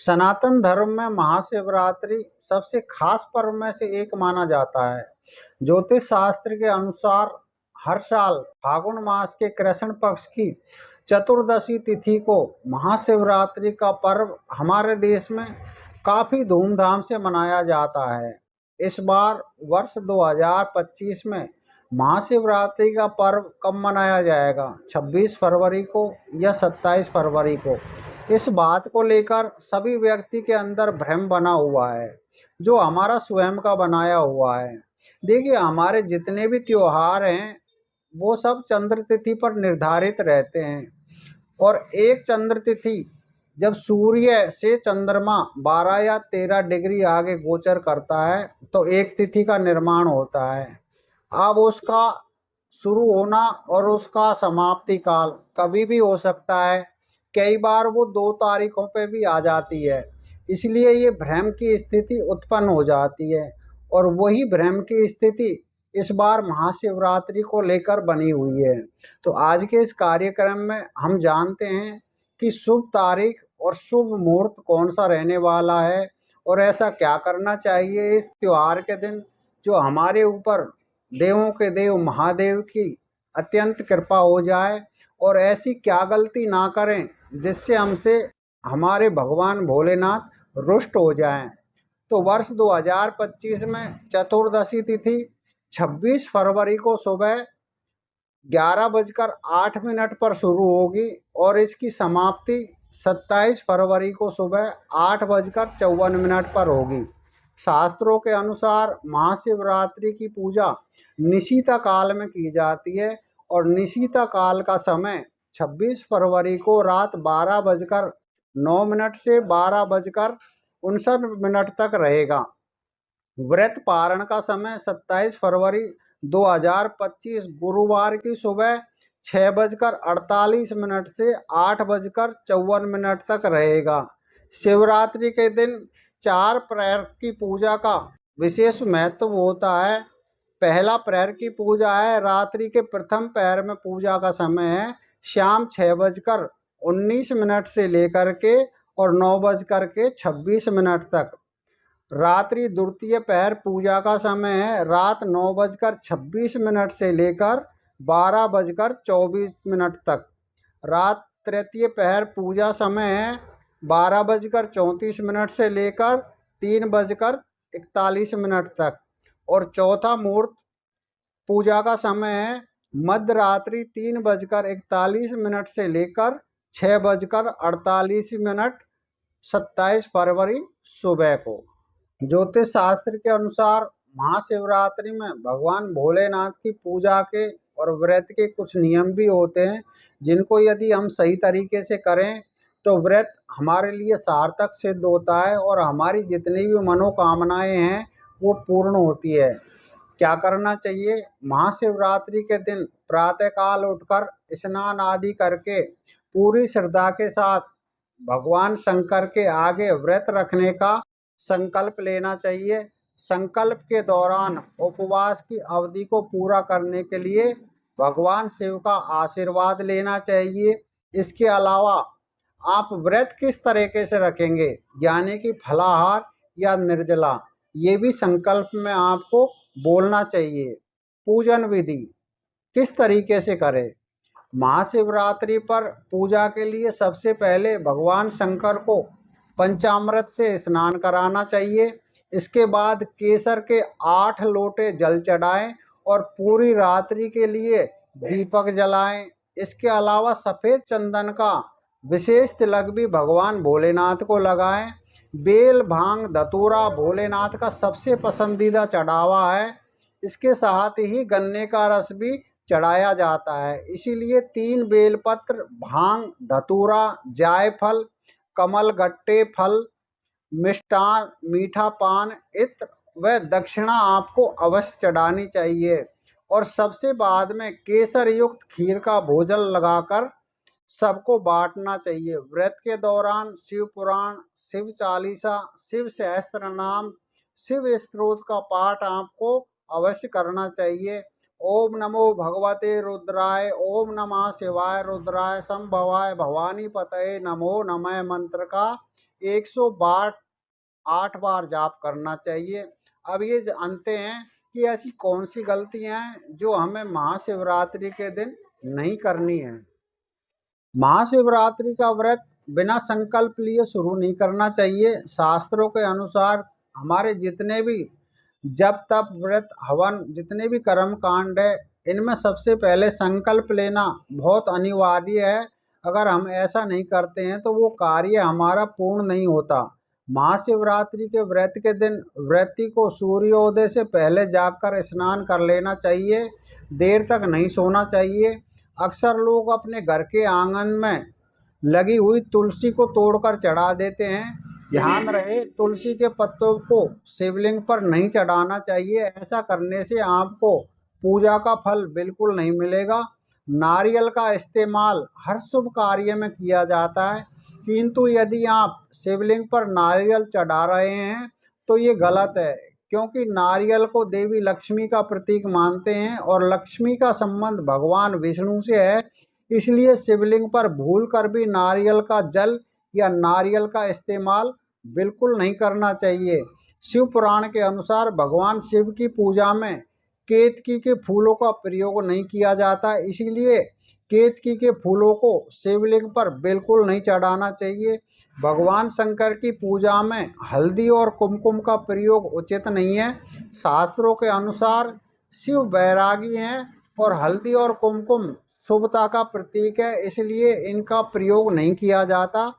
सनातन धर्म में महाशिवरात्रि सबसे खास पर्व में से एक माना जाता है। ज्योतिष शास्त्र के अनुसार हर साल फागुन मास के कृष्ण पक्ष की चतुर्दशी तिथि को महाशिवरात्रि का पर्व हमारे देश में काफी धूमधाम से मनाया जाता है। इस बार वर्ष 2025 में महाशिवरात्रि का पर्व कब मनाया जाएगा, 26 फरवरी को या 27 फरवरी को? इस बात को लेकर सभी व्यक्ति के अंदर भ्रम बना हुआ है, जो हमारा स्वयं का बनाया हुआ है। देखिए, हमारे जितने भी त्योहार हैं वो सब चंद्र तिथि पर निर्धारित रहते हैं, और एक चंद्र तिथि जब सूर्य से चंद्रमा 12 या 13 डिग्री आगे गोचर करता है तो एक तिथि का निर्माण होता है। अब उसका शुरू होना और उसका समाप्ति काल कभी भी हो सकता है। कई बार वो 2 तारीखों पे भी आ जाती है, इसलिए ये भ्रम की स्थिति उत्पन्न हो जाती है। और वही भ्रम की स्थिति इस बार महाशिवरात्रि को लेकर बनी हुई है। तो आज के इस कार्यक्रम में हम जानते हैं कि शुभ तारीख और शुभ मुहूर्त कौन सा रहने वाला है, और ऐसा क्या करना चाहिए इस त्योहार के दिन, जो हमारे ऊपर देवों के देव महादेव की अत्यंत कृपा हो जाए, और ऐसी क्या गलती ना करें जिससे हमसे हमारे भगवान भोलेनाथ रुष्ट हो जाएं। तो वर्ष 2025 में चतुर्दशी तिथि 26 फरवरी को सुबह 11:08 पर शुरू होगी और इसकी समाप्ति 27 फरवरी को सुबह 8:54 पर होगी। शास्त्रों के अनुसार महाशिवरात्रि की पूजा निशीता काल में की जाती है, और निशीता काल का समय 26 फरवरी को रात 12:09 से 12:59 तक रहेगा। व्रत पारण का समय 27 फरवरी 2025 गुरुवार की सुबह 6:48 से 8:54 तक रहेगा। शिवरात्रि के दिन 4 प्रहर की पूजा का विशेष महत्व होता है। पहला प्रहर की पूजा है, रात्रि के प्रथम प्रहर में पूजा का समय है शाम 6:19 से लेकर के और 9:26 तक। रात्रि द्वितीय पहर पूजा का समय है रात 9:26 से लेकर 12:24 तक। रात तृतीय पहर पूजा समय है 12:34 से लेकर 3:41 तक। और चौथा मुहूर्त पूजा का समय है मध्य रात्रि 3:41 से लेकर 6:48 27 फरवरी सुबह को। ज्योतिष शास्त्र के अनुसार महाशिवरात्रि में भगवान भोलेनाथ की पूजा के और व्रत के कुछ नियम भी होते हैं, जिनको यदि हम सही तरीके से करें तो व्रत हमारे लिए सार्थक सिद्ध होता है और हमारी जितनी भी मनोकामनाएं हैं वो पूर्ण होती है। क्या करना चाहिए? महाशिवरात्रि के दिन प्रातःकाल उठकर स्नान आदि करके पूरी श्रद्धा के साथ भगवान शंकर के आगे व्रत रखने का संकल्प लेना चाहिए। संकल्प के दौरान उपवास की अवधि को पूरा करने के लिए भगवान शिव का आशीर्वाद लेना चाहिए। इसके अलावा आप व्रत किस तरीके से रखेंगे, यानी कि फलाहार या निर्जला, ये भी संकल्प में आपको बोलना चाहिए। पूजन विधि किस तरीके से करें? महाशिवरात्रि पर पूजा के लिए सबसे पहले भगवान शंकर को पंचामृत से स्नान कराना चाहिए। इसके बाद केसर के 8 लोटे जल चढ़ाएं और पूरी रात्रि के लिए दीपक जलाएं। इसके अलावा सफ़ेद चंदन का विशेष तिलक भी भगवान भोलेनाथ को लगाएं। बेल, भांग, धतूरा भोलेनाथ का सबसे पसंदीदा चढ़ावा है। इसके साथ ही गन्ने का रस भी चढ़ाया जाता है। इसीलिए 3 बेलपत्र, भांग, धतूरा, जायफल, कमल गट्टे फल, मिष्टान, मीठा पान, इत्र व दक्षिणा आपको अवश्य चढ़ानी चाहिए। और सबसे बाद में केसर युक्त खीर का भोजन लगाकर सबको बांटना चाहिए। व्रत के दौरान शिव पुराण, शिव चालीसा, शिव सहस्त्र नाम, शिव स्तोत्र का पाठ आपको अवश्य करना चाहिए। ओम नमो भगवते रुद्राय, ओम नमः शिवाय रुद्राय संभवाय भवानी पतये नमो नमः मंत्र का 108 बार जाप करना चाहिए। अब ये जानते हैं कि ऐसी कौन सी गलतियां हैं जो हमें महाशिवरात्रि के दिन नहीं करनी है। महाशिवरात्रि का व्रत बिना संकल्प लिए शुरू नहीं करना चाहिए। शास्त्रों के अनुसार हमारे जितने भी जप तप व्रत हवन जितने भी कर्म कांड है, इनमें सबसे पहले संकल्प लेना बहुत अनिवार्य है। अगर हम ऐसा नहीं करते हैं तो वो कार्य हमारा पूर्ण नहीं होता। महाशिवरात्रि के व्रत के दिन व्रती को सूर्योदय से पहले जागकर स्नान कर लेना चाहिए। देर तक नहीं सोना चाहिए। अक्सर लोग अपने घर के आंगन में लगी हुई तुलसी को तोड़कर चढ़ा देते हैं। ध्यान रहे, तुलसी के पत्तों को शिवलिंग पर नहीं चढ़ाना चाहिए। ऐसा करने से आपको पूजा का फल बिल्कुल नहीं मिलेगा। नारियल का इस्तेमाल हर शुभ कार्य में किया जाता है, किंतु यदि आप शिवलिंग पर नारियल चढ़ा रहे हैं तो ये गलत है, क्योंकि नारियल को देवी लक्ष्मी का प्रतीक मानते हैं और लक्ष्मी का संबंध भगवान विष्णु से है। इसलिए शिवलिंग पर भूल कर भी नारियल का जल या नारियल का इस्तेमाल बिल्कुल नहीं करना चाहिए। शिव पुराण के अनुसार भगवान शिव की पूजा में केतकी के फूलों का प्रयोग नहीं किया जाता, इसीलिए केतकी के फूलों को शिवलिंग पर बिल्कुल नहीं चढ़ाना चाहिए। भगवान शंकर की पूजा में हल्दी और कुमकुम का प्रयोग उचित नहीं है। शास्त्रों के अनुसार शिव बैरागी हैं और हल्दी और कुमकुम शुभता का प्रतीक है, इसलिए इनका प्रयोग नहीं किया जाता।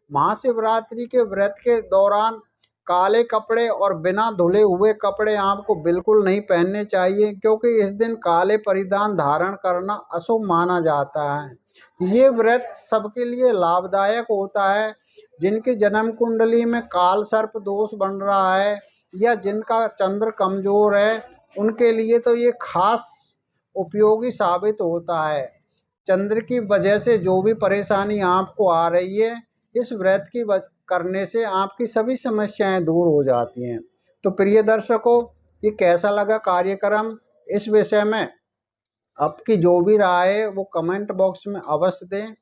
महाशिवरात्रि के व्रत के दौरान काले कपड़े और बिना धुले हुए कपड़े आपको बिल्कुल नहीं पहनने चाहिए, क्योंकि इस दिन काले परिधान धारण करना अशुभ माना जाता है। ये व्रत सबके लिए लाभदायक होता है। जिनकी जन्म कुंडली में काल सर्प दोष बन रहा है या जिनका चंद्र कमजोर है, उनके लिए तो ये खास उपयोगी साबित होता है। चंद्र की वजह से जो भी परेशानी आपको आ रही है, इस व्रत की करने से आपकी सभी समस्याएं दूर हो जाती हैं। तो प्रिय दर्शकों, ये कैसा लगा कार्यक्रम, इस विषय में आपकी जो भी राय है वो कमेंट बॉक्स में अवश्य दें।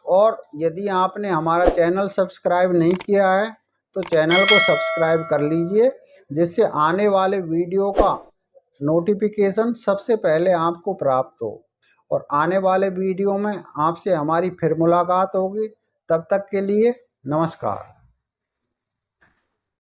और यदि आपने हमारा चैनल सब्सक्राइब नहीं किया है तो चैनल को सब्सक्राइब कर लीजिए, जिससे आने वाले वीडियो का नोटिफिकेशन सबसे पहले आपको प्राप्त हो। और आने वाले वीडियो में आपसे हमारी फिर मुलाकात होगी। तब तक के लिए नमस्कार।